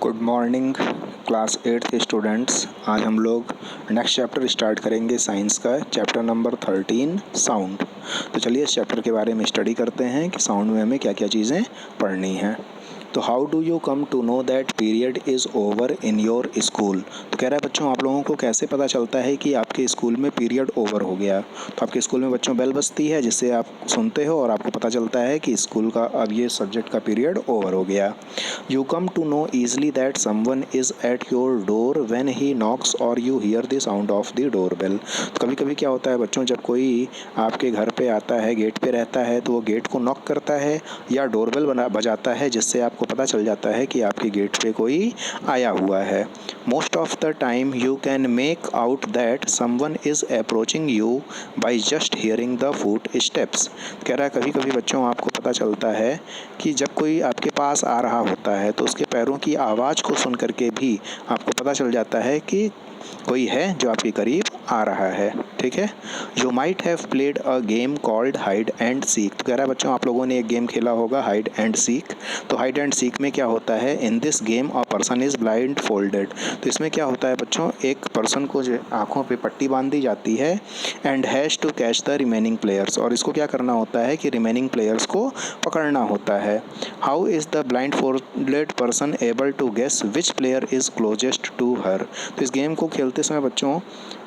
Good morning class 8th के students. आज हम लोग नेक्स्ट चैप्टर स्टार्ट करेंगे साइंस का, चैप्टर नंबर 13 साउंड। तो चलिए इस चैप्टर के बारे में स्टडी करते हैं कि साउंड में हमें क्या क्या चीज़ें पढ़नी हैं। तो how do you come to know that period is over in your school. तो कह रहा है बच्चों आप लोगों को कैसे पता चलता है कि आपके स्कूल में पीरियड ओवर हो गया। तो आपके स्कूल में बच्चों बेल बजती है जिससे आप सुनते हो और आपको पता चलता है कि स्कूल का अब ये सब्जेक्ट का पीरियड ओवर हो गया। You come to know easily that someone is at your door when he knocks or you hear the sound of the doorbell। तो कभी कभी क्या होता है बच्चों, जब कोई आपके घर पे आता है, गेट पे रहता है, तो वो गेट को नॉक करता है या डोरबेल बजाता है, जिससे आपको पता चल जाता है कि आपके गेट पे कोई आया हुआ है। Most of the time you can make out that someone is approaching you by just hearing the foot steps. कह रहा है कभी कभी बच्चों आपको पता चलता है कि जब कोई आपके पास आ रहा होता है तो उसके पैरों की आवाज़ को सुन करके भी आपको पता चल जाता है कि कोई है जो आपके करीब आ रहा है। ठीक है। You might have played a game called hide and seek. तो कह रहा है बच्चों आप लोगों ने एक गेम खेला होगा हाइड एंड सीक। तो हाइड एंड सीक में क्या होता है, in this game a person is blind folded. तो इसमें क्या होता है बच्चों, एक पर्सन को जो आँखों पे पट्टी बांध दी जाती है and has to catch the remaining players. और इसको क्या करना होता है कि रिमेनिंग प्लेयर्स को पकड़ना होता है। How is the blind folded person able to guess which player is closest to her. तो इस गेम को खेलते समय बच्चों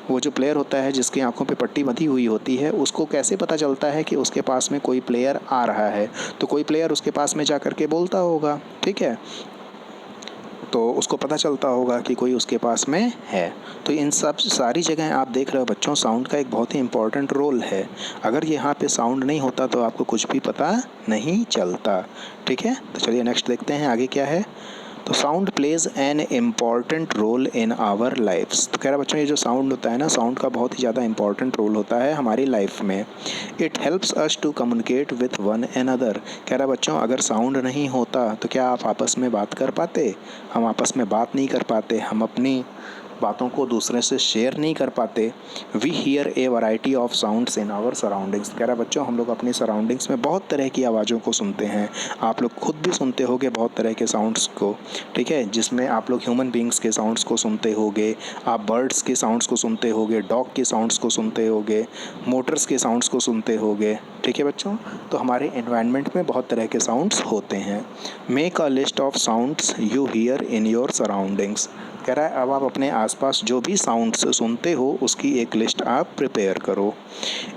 वो जो प्लेयर होता है जिसकी आंखों पे पट्टी बंधी हुई होती है, उसको कैसे पता चलता है कि उसके पास में कोई प्लेयर आ रहा है। तो कोई प्लेयर उसके पास में जा कर के बोलता होगा, ठीक है, तो उसको पता चलता होगा कि कोई उसके पास में है। तो इन सब सारी जगह आप देख रहे हो बच्चों साउंड का एक बहुत ही इंपॉर्टेंट रोल है। अगर यहाँ पे साउंड नहीं होता तो आपको कुछ भी पता नहीं चलता। ठीक है। तो चलिए नेक्स्ट देखते हैं आगे क्या है। तो sound plays an important role in our lives. तो कह रहा बच्चों ये जो साउंड होता है ना, साउंड का बहुत ही ज़्यादा इंपॉर्टेंट रोल होता है हमारी लाइफ में। It helps us to communicate with one another. कह रहा बच्चों अगर साउंड नहीं होता तो क्या आप आपस में बात कर पाते? हम आपस में बात नहीं कर पाते, हम अपनी बातों को दूसरे से शेयर नहीं कर पाते। We hear a variety of sounds in our surroundings. कह रहा बच्चों हम लोग अपनी सराउंडिंग्स में बहुत तरह की आवाज़ों को सुनते हैं। आप लोग खुद भी सुनते होगे बहुत तरह के साउंड्स को, ठीक है, जिसमें आप लोग ह्यूमन बींग्स के साउंड्स को सुनते होगे, आप बर्ड्स के साउंड्स को सुनते होगे, डॉग के साउंड्स को सुनते होगे, मोटर्स के साउंड्स को सुनते होगे। ठीक है बच्चों, तो हमारे एनवायरनमेंट में बहुत तरह के साउंड्स होते हैं। Make a list of sounds you here in your surroundings. कह रहा है अब आप अपने आसपास जो भी साउंड्स सुनते हो उसकी एक लिस्ट आप प्रिपेयर करो।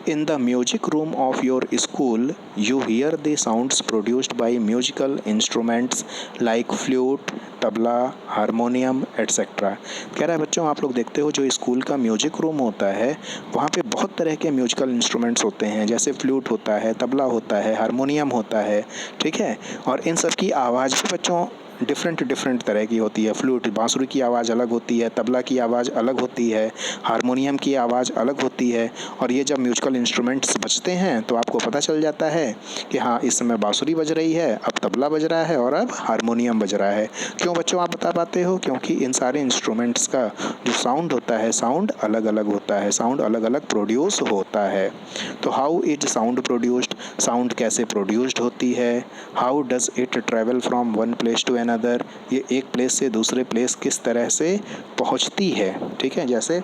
In the music room of your school you here the sounds produced by musical instruments like flute, tabla, harmonium etcetera. कह रहा है बच्चों आप लोग देखते हो जो स्कूल का म्यूजिक रूम होता है वहाँ पे बहुत तरह के म्यूजिकल इंस्ट्रूमेंट्स होते हैं, जैसे फ्लूट होता है, तबला होता है, हारमोनियम होता है। ठीक है। और इन सब की आवाज़ भी बच्चों डिफरेंट तरह की होती है। फ्लूट बांसुरी की आवाज़ अलग होती है, तबला की आवाज़ अलग होती है, हारमोनियम की आवाज़ अलग होती है। और ये जब म्यूजिकल इंस्ट्रूमेंट्स बजते हैं तो आपको पता चल जाता है कि हाँ इस समय बांसुरी बज रही है, अब तबला बज रहा है और अब हारमोनियम बज रहा है। क्यों बच्चों आप बता पाते हो? क्योंकि इन सारे इंस्ट्रूमेंट्स का जो साउंड होता है, साउंड अलग अलग होता है, साउंड अलग अलग प्रोड्यूस होता है। तो how is sound produced, sound कैसे प्रोड्यूस्ड होती है। How does it travel from one place to another, ये एक प्लेस से दूसरे प्लेस किस तरह से पहुंचती है। ठीक है। जैसे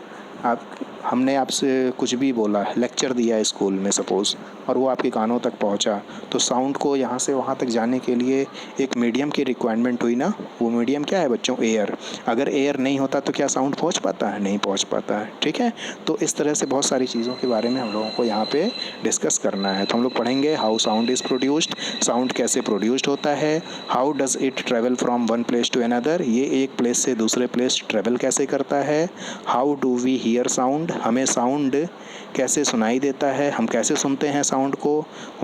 हमने आपसे कुछ भी बोला, लेक्चर दिया स्कूल में सपोज़, और वो आपके कानों तक पहुंचा, तो साउंड को यहाँ से वहाँ तक जाने के लिए एक मीडियम की रिक्वायरमेंट हुई ना। वो मीडियम क्या है बच्चों? एयर। अगर एयर नहीं होता तो क्या साउंड पहुँच पाता है? नहीं पहुँच पाता है। ठीक है। तो इस तरह से बहुत सारी चीज़ों के बारे में हम लोगों को यहाँ पे डिस्कस करना है। तो हम लोग पढ़ेंगे how sound is produced, sound कैसे प्रोड्यूस्ड होता है। How does it travel from one place to another, ये एक प्लेस से दूसरे प्लेस ट्रैवल कैसे करता है। How do we hear sound, हमें साउंड कैसे सुनाई देता है, हम कैसे सुनते हैं साउंड को।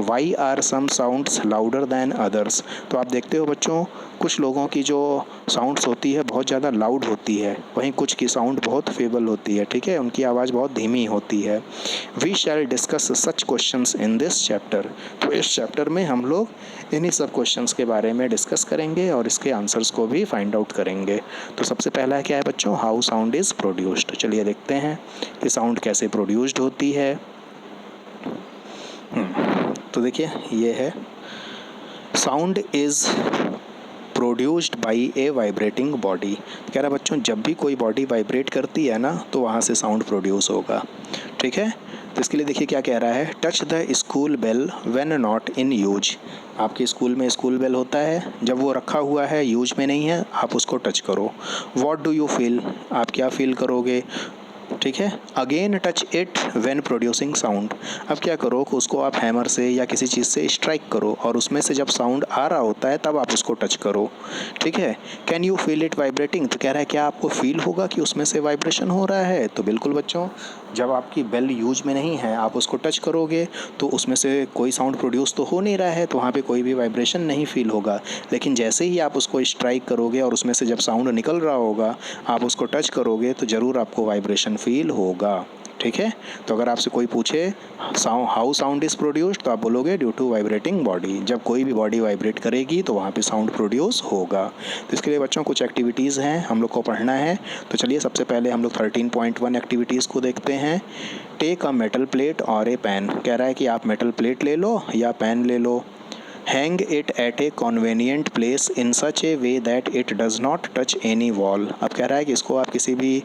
Why are some sounds louder than others. तो आप देखते हो बच्चों कुछ लोगों की जो साउंड्स होती है बहुत ज़्यादा लाउड होती है, वहीं कुछ की साउंड बहुत फेबल होती है। ठीक है, उनकी आवाज़ बहुत धीमी होती है। We shall discuss such questions in this chapter. तो इस चैप्टर में हम लोग इन्हीं सब क्वेश्चंस के बारे में डिस्कस करेंगे और इसके आंसर्स को भी फाइंड आउट करेंगे। तो सबसे पहला क्या है बच्चों? How sound is produced. चलिए देखते हैं कि साउंड कैसे प्रोड्यूस्ड होती है। तो देखिए ये है, sound is produced by A vibrating body. कह रहा बच्चों जब भी कोई बॉडी वाइब्रेट करती है ना तो वहाँ से साउंड प्रोड्यूस होगा। ठीक है, तो इसके लिए देखिए क्या कह रहा है, touch the school bell when not in use. आपके स्कूल में स्कूल बेल होता है, जब वो रखा हुआ है यूज में नहीं है आप उसको टच करो। व्हाट डू यू फील, आप क्या फील करोगे। ठीक है, again touch it when producing sound. अब क्या करो कि उसको आप हैमर से या किसी चीज़ से स्ट्राइक करो और उसमें से जब साउंड आ रहा होता है तब आप उसको टच करो। ठीक है, can you feel it vibrating, तो कह रहा है क्या आपको फील होगा कि उसमें से वाइब्रेशन हो रहा है। तो बिल्कुल बच्चों, जब आपकी बेल यूज में नहीं है आप उसको टच करोगे तो उसमें से कोई साउंड प्रोड्यूस तो हो नहीं रहा है, तो वहाँ पे कोई भी वाइब्रेशन नहीं फील होगा। लेकिन जैसे ही आप उसको स्ट्राइक करोगे और उसमें से जब साउंड निकल रहा होगा आप उसको टच करोगे तो ज़रूर आपको वाइब्रेशन फील होगा। ठीक है, तो अगर आपसे कोई पूछे हाउ साउंड इज़ प्रोड्यूस्ड तो आप बोलोगे ड्यू टू वाइब्रेटिंग बॉडी। जब कोई भी बॉडी वाइब्रेट करेगी तो वहाँ पे साउंड प्रोड्यूस होगा। तो इसके लिए बच्चों कुछ एक्टिविटीज़ हैं हम लोग को पढ़ना है। तो चलिए सबसे पहले हम लोग 13.1 एक्टिविटीज़ को देखते हैं। टेक अ मेटल प्लेट और ए पेन। कह रहा है कि आप मेटल प्लेट ले लो या पेन ले लो। Hang it at a convenient place in such a way that it does not touch any wall. अब कह रहा है कि इसको आप किसी भी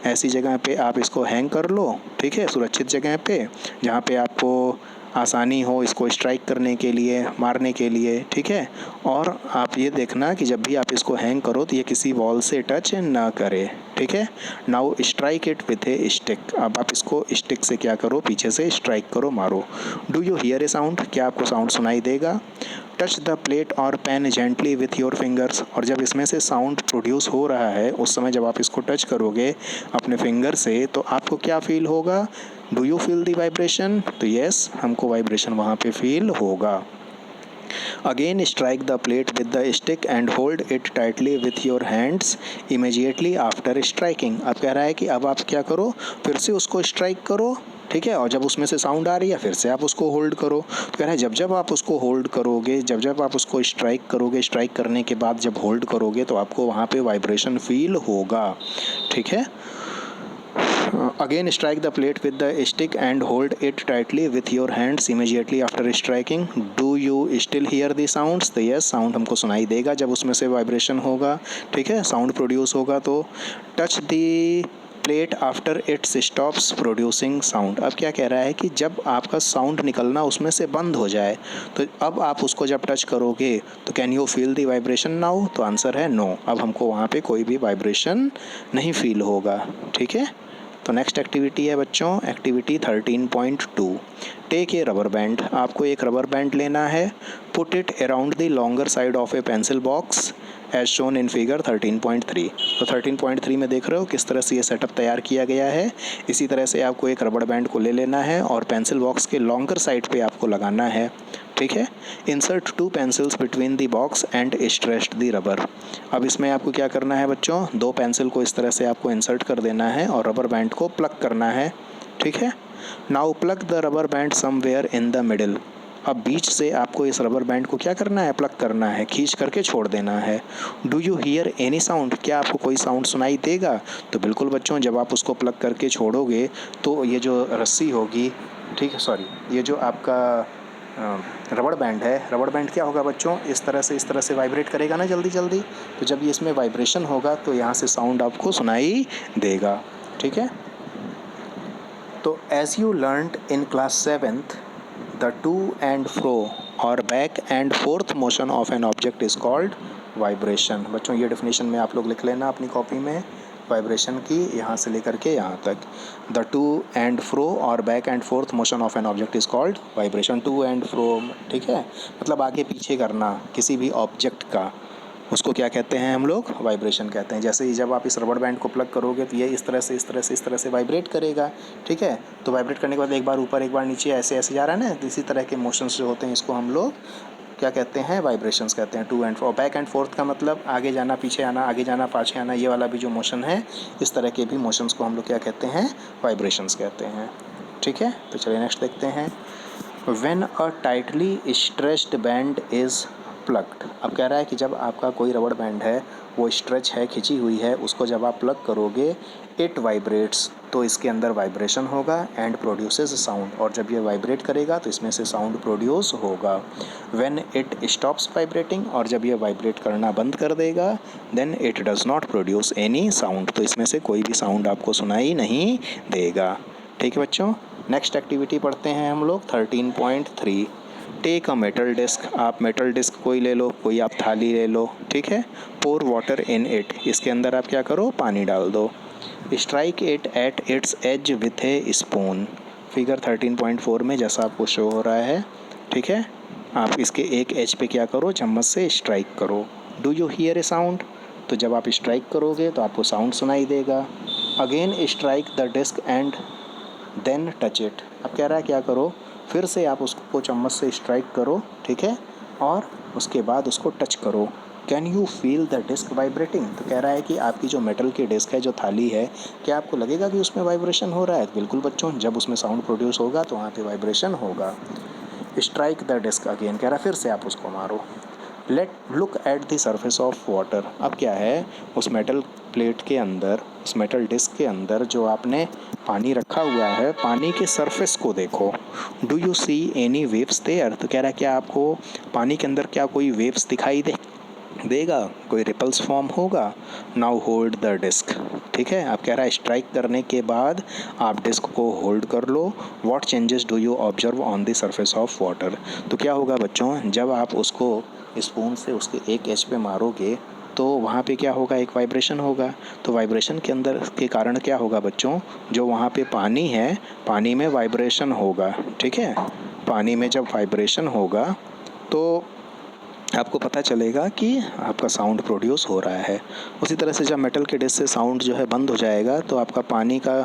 ऐसी जगह पे आप इसको हैंग कर लो। ठीक है, सुरक्षित जगह पे जहाँ पे आपको आसानी हो इसको स्ट्राइक करने के लिए, मारने के लिए। ठीक है, और आप ये देखना कि जब भी आप इसको हैंग करो तो ये किसी वॉल से टच ना करे। ठीक है, now strike it with A stick. अब आप इसको स्टिक से क्या करो, पीछे से स्ट्राइक करो, मारो। Do you hear a sound, क्या आपको साउंड सुनाई देगा। टच द प्लेट और pen gently with your fingers. और जब इसमें से साउंड प्रोड्यूस हो रहा है उस समय जब आप इसको टच करोगे अपने फिंगर से तो आपको क्या फील होगा। Do you feel the vibration, तो यस हमको वाइब्रेशन वहाँ पे फील होगा। Again strike the plate with the stick and hold it tightly with your hands immediately after striking. अब कह रहा है कि अब आप क्या करो, फिर से उसको स्ट्राइक करो। ठीक है, और जब उसमें से साउंड आ रही है फिर से आप उसको होल्ड करो। तो कह रहा है जब जब आप उसको होल्ड करोगे, जब जब आप उसको स्ट्राइक करोगे, स्ट्राइक करने के बाद जब होल्ड करोगे तो आपको वहाँ पे वाइब्रेशन फील होगा। ठीक है, again strike the plate with the stick and hold it tightly with your hands immediately after striking. Do you still here the sounds, तो यस साउंड हमको सुनाई देगा जब उसमें से वाइब्रेशन होगा। ठीक है, साउंड प्रोड्यूस होगा। तो touch the plate after it's stops producing sound. अब क्या कह रहा है कि जब आपका साउंड निकलना उसमें से बंद हो जाए तो अब आप उसको जब टच करोगे तो can you feel the vibration now, तो आंसर है नो, अब हमको वहाँ पे कोई भी वाइब्रेशन नहीं फील होगा। ठीक है, तो नेक्स्ट एक्टिविटी है बच्चों activity 13.2। Take a rubber band. आपको एक रबर बैंड लेना है। Put it around the longer side of a pencil box as shown in figure 13.3। तो 13.3 में देख रहे हो किस तरह से ये सेटअप तैयार किया गया है। इसी तरह से आपको एक रबर बैंड को ले लेना है और पेंसिल बॉक्स के लॉन्गर साइड पे आपको लगाना है। ठीक है, insert 2 pencils between the box and stretch the rubber. अब इसमें आपको क्या करना है बच्चों, 2 पेंसिल को इस तरह से आपको इंसर्ट कर देना है और रबर बैंड को प्लग करना है। ठीक है, now plug the rubber band somewhere in the middle. अब बीच से आपको इस रबर बैंड को क्या करना है, प्लग करना है, खींच करके छोड़ देना है। Do you here any sound, क्या आपको कोई साउंड सुनाई देगा। तो बिल्कुल बच्चों, जब आप उसको प्लग करके छोड़ोगे तो ये जो रस्सी होगी, ठीक है सॉरी, ये जो आपका रबड़ बैंड है, रबड़ बैंड क्या होगा बच्चों, इस तरह से वाइब्रेट करेगा ना जल्दी जल्दी। तो जब ये इसमें वाइब्रेशन होगा तो यहाँ से साउंड आपको सुनाई देगा। ठीक है, तो as you learned in class 7th the to and fro और back and forth motion of an object is called vibration. बच्चों ये डेफिनेशन में आप लोग लिख लेना अपनी कॉपी में, वाइब्रेशन की यहाँ से लेकर के यहाँ तक। द टू एंड फ्रो और back and forth motion of an object is called vibration. To and fro ठीक है, मतलब आगे पीछे करना किसी भी ऑब्जेक्ट का, उसको क्या कहते हैं हम लोग, वाइब्रेशन कहते हैं। जैसे ही जब आप इस रबर बैंड को प्लग करोगे तो ये इस तरह से वाइब्रेट करेगा। ठीक है, तो वाइब्रेट करने के बाद एक बार ऊपर एक बार नीचे ऐसे ऐसे जा रहा है ना, इसी तरह के मोशंस जो होते हैं इसको हम लोग क्या कहते हैं, वाइब्रेशंस कहते हैं। To and fro, back and forth का मतलब आगे जाना पीछे आना, आगे जाना पाछे आना, ये वाला भी जो मोशन है, इस तरह के भी मोशंस को हम लोग क्या कहते हैं, वाइब्रेशंस कहते हैं। ठीक है, तो चलिए नेक्स्ट देखते हैं। When a tightly stretched band is plugged. अब कह रहा है कि जब आपका कोई रबड़ बैंड है, वो स्ट्रेच है, खिंची हुई है, उसको जब आप प्लग करोगे इट वाइब्रेट्स, तो इसके अंदर वाइब्रेशन होगा एंड प्रोड्यूसेस साउंड, और जब ये वाइब्रेट करेगा तो इसमें से साउंड प्रोड्यूस होगा। व्हेन इट स्टॉप्स वाइब्रेटिंग, और जब ये वाइब्रेट करना बंद कर देगा, then it does not produce any sound, तो इसमें से कोई भी साउंड आपको सुनाई नहीं देगा। ठीक है बच्चों, नेक्स्ट एक्टिविटी पढ़ते हैं हम लोग 13.3। Take a metal disc. आप मेटल डिस्क कोई ले लो, कोई आप थाली ले लो, ठीक है। पोर वाटर इन इट, इसके अंदर आप क्या करो, पानी डाल दो। Strike it at its edge with a spoon. Figure 13.4 में जैसा आपको शो हो रहा है, ठीक है, आप इसके एक एज पे क्या करो, चम्मच से स्ट्राइक करो। Do you hear a sound, तो जब आप स्ट्राइक करोगे तो आपको साउंड सुनाई देगा। Again strike the disc and then touch it. अब कह रहा है क्या करो, फिर से आप उसको चम्मच से स्ट्राइक करो, ठीक है, और उसके बाद उसको टच करो। Can you feel the disc vibrating, तो कह रहा है कि आपकी जो मेटल की डिस्क है, जो थाली है, क्या आपको लगेगा कि उसमें वाइब्रेशन हो रहा है। बिल्कुल बच्चों, जब उसमें साउंड प्रोड्यूस होगा तो वहाँ पे वाइब्रेशन होगा। स्ट्राइक द डिस्क अगेन, कह रहा है फिर से आप उसको मारो। Let look at the surface of water. अब क्या है, उस मेटल प्लेट के अंदर, उस मेटल डिस्क के अंदर जो आपने पानी रखा हुआ है, पानी के सरफेस को देखो। Do you see any waves there, तो कह रहा है क्या आपको पानी के अंदर क्या कोई वेव्स दिखाई देगा, कोई रिपल्स फॉर्म होगा। नाउ होल्ड द डिस्क, ठीक है। आप कह रहा है स्ट्राइक करने के बाद आप डिस्क को होल्ड कर लो। What changes do you observe on the surface of water, तो क्या होगा बच्चों, जब आप उसको स्पून से उसके एक एज पे मारोगे तो वहाँ पे क्या होगा, एक वाइब्रेशन होगा। तो वाइब्रेशन के अंदर के कारण क्या होगा बच्चों, जो वहाँ पे पानी है, पानी में वाइब्रेशन होगा, ठीक है। पानी में जब वाइब्रेशन होगा तो आपको पता चलेगा कि आपका साउंड प्रोड्यूस हो रहा है। उसी तरह से जब मेटल के डिस्क से साउंड जो है बंद हो जाएगा तो आपका पानी का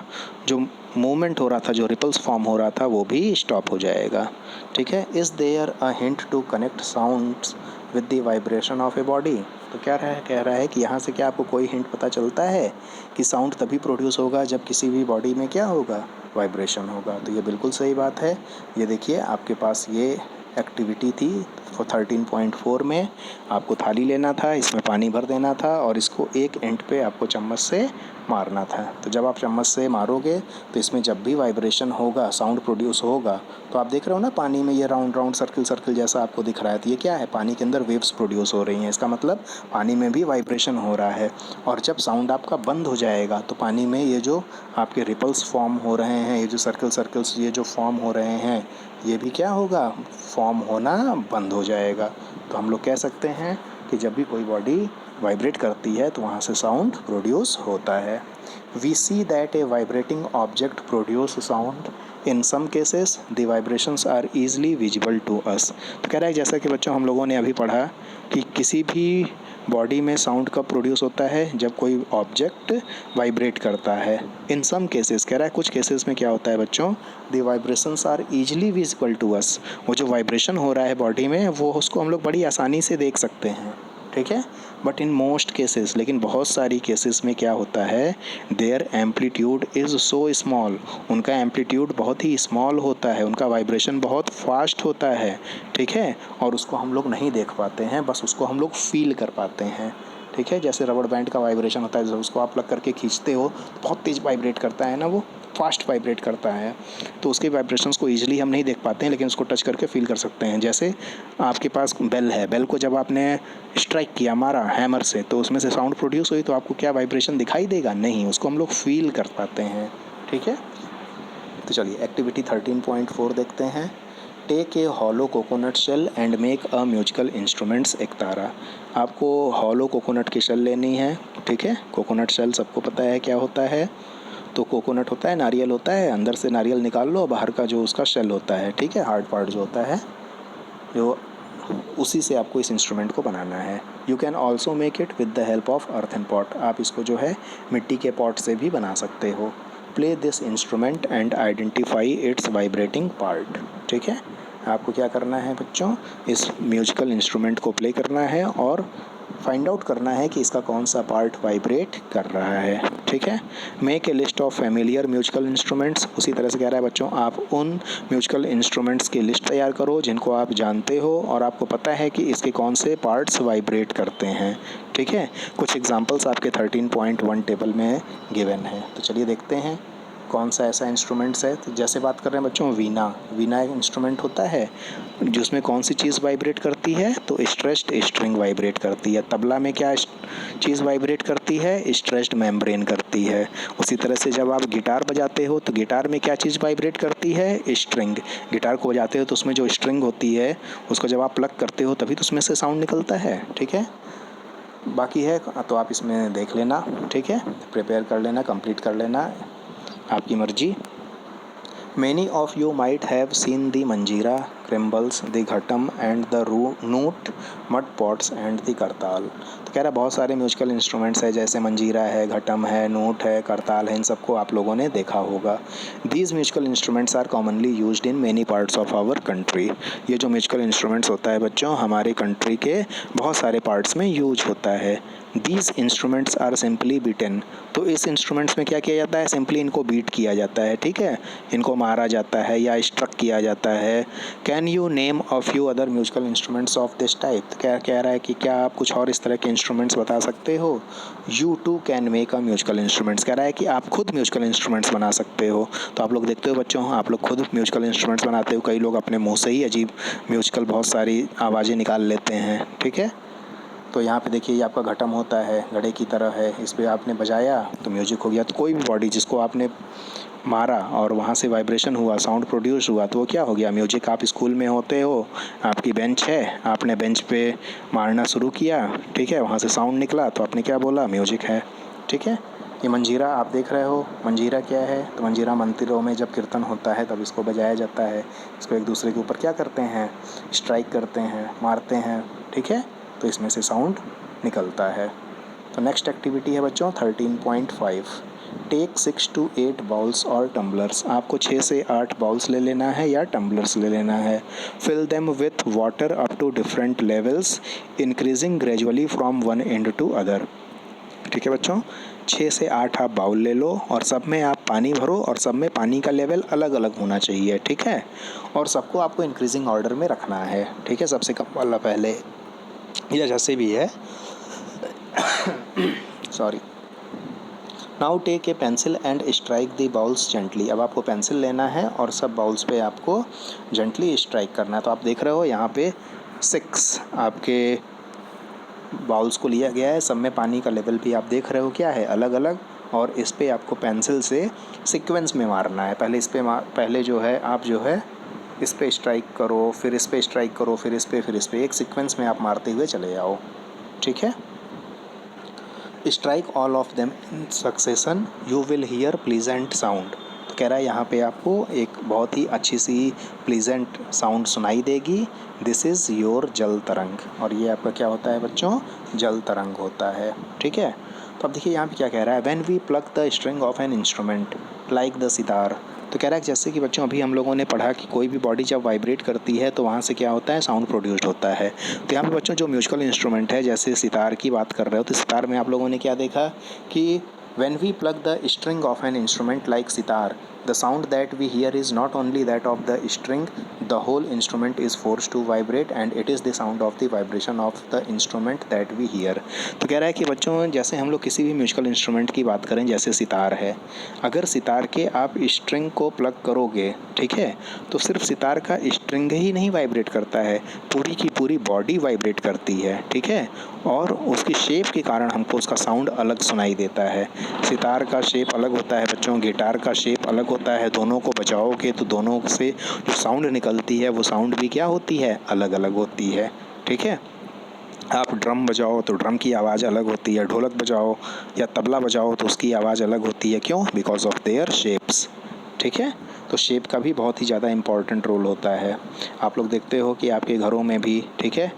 जो मूवमेंट हो रहा था, जो रिपल्स फॉर्म हो रहा था, वो भी स्टॉप हो जाएगा, ठीक है। Is there a hint to connect sounds with the vibration of a body, तो क्या कह रहा है कि यहाँ से क्या आपको कोई हिंट पता चलता है कि साउंड तभी प्रोड्यूस होगा जब किसी भी बॉडी में क्या होगा, वाइब्रेशन होगा। तो ये बिल्कुल सही बात है। ये देखिए आपके पास ये एक्टिविटी थी 13.4 में, आपको थाली लेना था, इसमें पानी भर देना था और इसको एक एंड पे आपको चम्मच से मारना था। तो जब आप चम्मच से मारोगे तो इसमें जब भी वाइब्रेशन होगा, साउंड प्रोड्यूस होगा, तो आप देख रहे हो ना पानी में ये राउंड राउंड सर्किल सर्किल जैसा आपको दिख रहा है, तो ये क्या है, पानी के अंदर वेव्स प्रोड्यूस हो रही हैं। इसका मतलब पानी में भी वाइब्रेशन हो रहा है। और जब साउंड आपका बंद हो जाएगा तो पानी में ये जो आपके रिपल्स फॉर्म हो रहे हैं, ये जो सर्किल सर्कल्स ये जो फॉर्म हो रहे हैं, ये भी क्या होगा, फॉर्म होना बंद हो जाएगा। तो हम लोग कह सकते हैं कि जब भी कोई बॉडी वाइब्रेट करती है तो वहाँ से साउंड प्रोड्यूस होता है। We see that a vibrating object produce sound, in some cases the vibrations are easily visible to us. तो कह रहा है जैसा कि बच्चों हम लोगों ने अभी पढ़ा कि किसी भी बॉडी में साउंड कब प्रोड्यूस होता है, जब कोई ऑब्जेक्ट वाइब्रेट करता है। इन सम केसेस, कह रहा है कुछ केसेस में क्या होता है बच्चों, the vibrations are easily visible to us, वो जो वाइब्रेशन हो रहा है बॉडी में वो उसको हम लोग बड़ी आसानी से देख सकते हैं, ठीक है। बट इन मोस्ट केसेस, लेकिन बहुत सारी केसेस में क्या होता है, their amplitude is so small, उनका एम्पलीट्यूड बहुत ही स्मॉल होता है, उनका वाइब्रेशन बहुत फास्ट होता है, ठीक है, और उसको हम लोग नहीं देख पाते हैं, बस उसको हम लोग फील कर पाते हैं, ठीक है। जैसे रबड़ बैंड का वाइब्रेशन होता है, जब उसको आप प्लग करके खींचते हो तो बहुत तेज़ वाइब्रेट करता है ना, वो फास्ट वाइब्रेट करता है, तो उसके वाइब्रेशंस को ईजिली हम नहीं देख पाते हैं, लेकिन उसको टच करके फील कर सकते हैं। जैसे आपके पास बेल है, बेल को जब आपने स्ट्राइक किया, मारा हैमर से, तो उसमें से साउंड प्रोड्यूस हुई, तो आपको क्या वाइब्रेशन दिखाई देगा, नहीं, उसको हम लोग फील कर पाते हैं, ठीक है। तो चलिए एक्टिविटी 13.4 देखते हैं। Take a hollow coconut shell and make a musical instruments ektara. आपको हॉलो कोकोनट की शेल लेनी है, ठीक है। कोकोनट शेल सबको पता है क्या होता है, तो कोकोनट होता है, नारियल होता है, अंदर से नारियल निकाल लो, बाहर का जो उसका शेल होता है, ठीक है, हार्ड पार्ट जो होता है, जो उसी से आपको इस इंस्ट्रूमेंट को बनाना है। You can also make it with the help of earthen pot, आप इसको जो है मिट्टी के पॉट से भी बना सकते हो। Play this instrument and identify it's vibrating part, ठीक है। आपको क्या करना है बच्चों, इस म्यूजिकल इंस्ट्रूमेंट को प्ले करना है और फाइंड आउट करना है कि इसका कौन सा पार्ट वाइब्रेट कर रहा है, ठीक है। Make a list of familiar musical instruments, उसी तरह से कह रहा है बच्चों आप उन म्यूजिकल इंस्ट्रूमेंट्स की लिस्ट तैयार करो जिनको आप जानते हो और आपको पता है कि इसके कौन से पार्ट्स वाइब्रेट करते हैं, ठीक है। कुछ एग्जांपल्स आपके 13.1 टेबल में गिवन है, तो चलिए देखते हैं कौन सा ऐसा इंस्ट्रूमेंट्स है। तो जैसे बात कर रहे हैं बच्चों वीणा, वीणा एक इंस्ट्रूमेंट होता है जिसमें कौन सी चीज़ वाइब्रेट करती है, तो स्ट्रेस्ड स्ट्रिंग वाइब्रेट करती है। तबला में क्या चीज़ वाइब्रेट करती है, स्ट्रेस्ड मेम्ब्रेन करती है। उसी तरह से जब आप गिटार बजाते हो तो गिटार में क्या चीज़ वाइब्रेट करती है, स्ट्रिंग। गिटार को बजाते हो तो उसमें जो स्ट्रिंग होती है उसको जब आप प्लग करते हो तभी तो उसमें से साउंड निकलता है, ठीक है। बाकी है तो आप इसमें देख लेना, ठीक है, प्रिपेयर कर लेना, कंप्लीट कर लेना, आपकी मर्जी। Many of you might have seen the manjeera, crumbles, the ghatam and the nut, mud pots and the करताल। तो कह रहा है बहुत सारे म्यूजिकल इंस्ट्रूमेंट्स है जैसे मंजीरा है, घटम है, नूट है, करताल है, इन सबको आप लोगों ने देखा होगा। These musical instruments are commonly used in many parts of our country। ये जो म्यूजिकल इंस्ट्रूमेंट्स होता है बच्चों हमारी कंट्री के बहुत सारे पार्ट्स में यूज होता है। These instruments are simply beaten। तो इस इंस्ट्रूमेंट्स में क्या किया जाता है, सिंपली इनको बीट किया जाता है, ठीक है, इनको मारा जाता है या स्ट्रक किया जाता है। Can you name a few other musical instruments of this type. तो क्या कह रहा है कि क्या आप कुछ और इस तरह के इंस्ट्रूमेंट्स बता सकते हो। You too can make a musical instruments, कह रहा है कि आप खुद म्यूजिकल इंस्ट्रूमेंट्स बना सकते हो। तो आप लोग देखते हो बच्चों आप लोग खुद म्यूजिकल इंस्ट्रूमेंट्स बनाते हो, कई लोग अपने मुँह से ही अजीब म्यूजिकल बहुत सारी आवाज़ें निकाल लेते हैं, ठीक है। तो यहाँ पे देखिए ये आपका घटम होता है, घड़े की तरह है, इस पर आपने बजाया तो म्यूजिक हो गया। तो कोई भी बॉडी जिसको आपने मारा और वहाँ से वाइब्रेशन हुआ, साउंड प्रोड्यूस हुआ, तो वो क्या हो गया, म्यूजिक। आप स्कूल में होते हो, आपकी बेंच है, आपने बेंच पे मारना शुरू किया, ठीक है, वहाँ से साउंड निकला तो आपने क्या बोला, म्यूजिक है, ठीक है। ये मंजीरा आप देख रहे हो, मंजीरा क्या है, तो मंजीरा मंदिरों में जब कीर्तन होता है तब इसको बजाया जाता है। इसको एक दूसरे के ऊपर क्या करते हैं, स्ट्राइक करते हैं, मारते हैं, ठीक है, तो इसमें से साउंड निकलता है। तो नेक्स्ट एक्टिविटी है बच्चों 13.5। टेक 6 to 8 बाउल्स और टम्बलर्स। आपको 6 से 8 बाउल्स ले लेना है या टम्बलर्स ले लेना है। Fill them with water up to different levels increasing gradually from one end to other. ठीक है बच्चों, 6 से 8 आप बाउल ले लो और सब में आप पानी भरो और सब में पानी का लेवल अलग अलग होना चाहिए, ठीक है, और सबको आपको इंक्रीजिंग ऑर्डर में रखना है, ठीक है, सबसे कम वाला पहले या जैसे भी है। Sorry. Now take a pencil and strike the bowls gently. अब आपको पेंसिल लेना है और सब बाउल्स पे आपको जेंटली स्ट्राइक करना है। तो आप देख रहे हो यहाँ पे 6 आपके बाउल्स को लिया गया है, सब में पानी का लेवल भी आप देख रहे हो क्या है, अलग अलग, और इस पे आपको पेंसिल से सीक्वेंस में मारना है। पहले इस पे पहले जो है आप जो है इस पे स्ट्राइक करो, फिर इस पे स्ट्राइक करो, फिर इस पे, एक सीक्वेंस में आप मारते हुए चले जाओ, ठीक है। Strike all of them in succession you will hear pleasant sound. तो कह रहा है यहाँ पे आपको एक बहुत ही अच्छी सी प्लीजेंट साउंड सुनाई देगी। दिस इज़ योर जल तरंग, और ये आपका क्या होता है बच्चों, जल तरंग होता है, ठीक है। तो अब देखिए यहाँ पे क्या कह रहा है, when we plug the string of an instrument like the sitar. तो कह रहा है जैसे कि बच्चों अभी हम लोगों ने पढ़ा कि कोई भी बॉडी जब वाइब्रेट करती है तो वहाँ से क्या होता है, साउंड प्रोड्यूस्ड होता है। तो यहाँ पे बच्चों जो म्यूजिकल इंस्ट्रूमेंट है, जैसे सितार की बात कर रहे हो, तो सितार में आप लोगों ने क्या देखा कि when we plug the string of an instrument like sitar, the sound that we hear is not only that of the string, the whole instrument is forced to vibrate and it is the sound of the vibration of the instrument that we hear। तो कह रहा है कि बच्चों जैसे हम लोग किसी भी म्यूजिकल इंस्ट्रूमेंट की बात करें, जैसे सितार है, अगर सितार के आप स्ट्रिंग को प्लग करोगे, ठीक है, तो सिर्फ सितार का स्ट्रिंग ही नहीं वाइब्रेट करता है, पूरी की पूरी बॉडी वाइब्रेट करती है, ठीक है, और उसकी शेप के कारण हमको उसका साउंड अलग सुनाई देता है। सितार का शेप अलग होता है बच्चों, गिटार का शेप अलग होता है, दोनों को बजाओगे तो दोनों से जो साउंड निकलती है वो साउंड भी क्या होती है, अलग अलग होती है, ठीक है। आप ड्रम बजाओ तो ड्रम की आवाज़ अलग होती है, ढोलक बजाओ या तबला बजाओ तो उसकी आवाज़ अलग होती है, क्यों, बिकॉज ऑफ देयर शेप्स, ठीक है। तो शेप का भी बहुत ही ज़्यादा इम्पॉर्टेंट रोल होता है। आप लोग देखते हो कि आपके घरों में भी, ठीक है,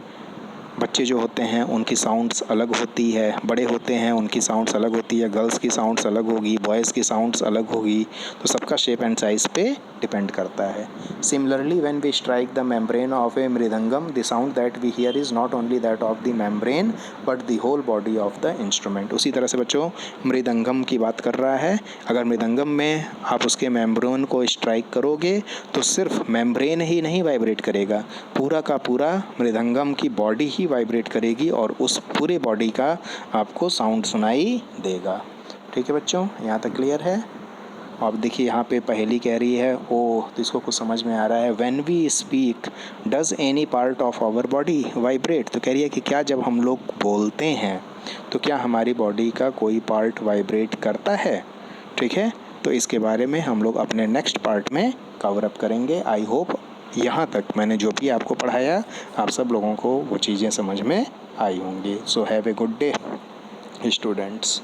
बच्चे जो होते हैं उनकी साउंड्स अलग होती है, बड़े होते हैं उनकी साउंड्स अलग होती है, गर्ल्स की साउंड्स अलग होगी, बॉयज़ की साउंड्स अलग होगी, तो सबका शेप एंड साइज़ पे डिपेंड करता है। Similarly when we strike the membrane of a mridangam, the sound that we hear is not only that of the membrane but the whole body of the instrument. उसी तरह से बच्चों मृदंगम की बात कर रहा है, अगर मृदंगम में आप उसके मेम्ब्रेन को स्ट्राइक करोगे तो सिर्फ मेम्ब्रेन ही नहीं वाइब्रेट करेगा, पूरा का पूरा मृदंगम की बॉडी ही वाइब्रेट करेगी और उस पूरे बॉडी का आपको साउंड सुनाई देगा। ठीक है बच्चों, यहाँ तक क्लियर है। अब देखिए यहाँ पे पहेली कह रही है ओ, तो इसको कुछ समझ में आ रहा है। When we speak does any part of our body vibrate, तो कह रही है कि क्या जब हम लोग बोलते हैं तो क्या हमारी बॉडी का कोई पार्ट वाइब्रेट करता है। ठीक है, तो इसके बारे में हम लोग अपने नेक्स्ट पार्ट में कवर अप करेंगे। आई होप यहाँ तक मैंने जो भी आपको पढ़ाया आप सब लोगों को वो चीज़ें समझ में आई होंगी। So have a good day students.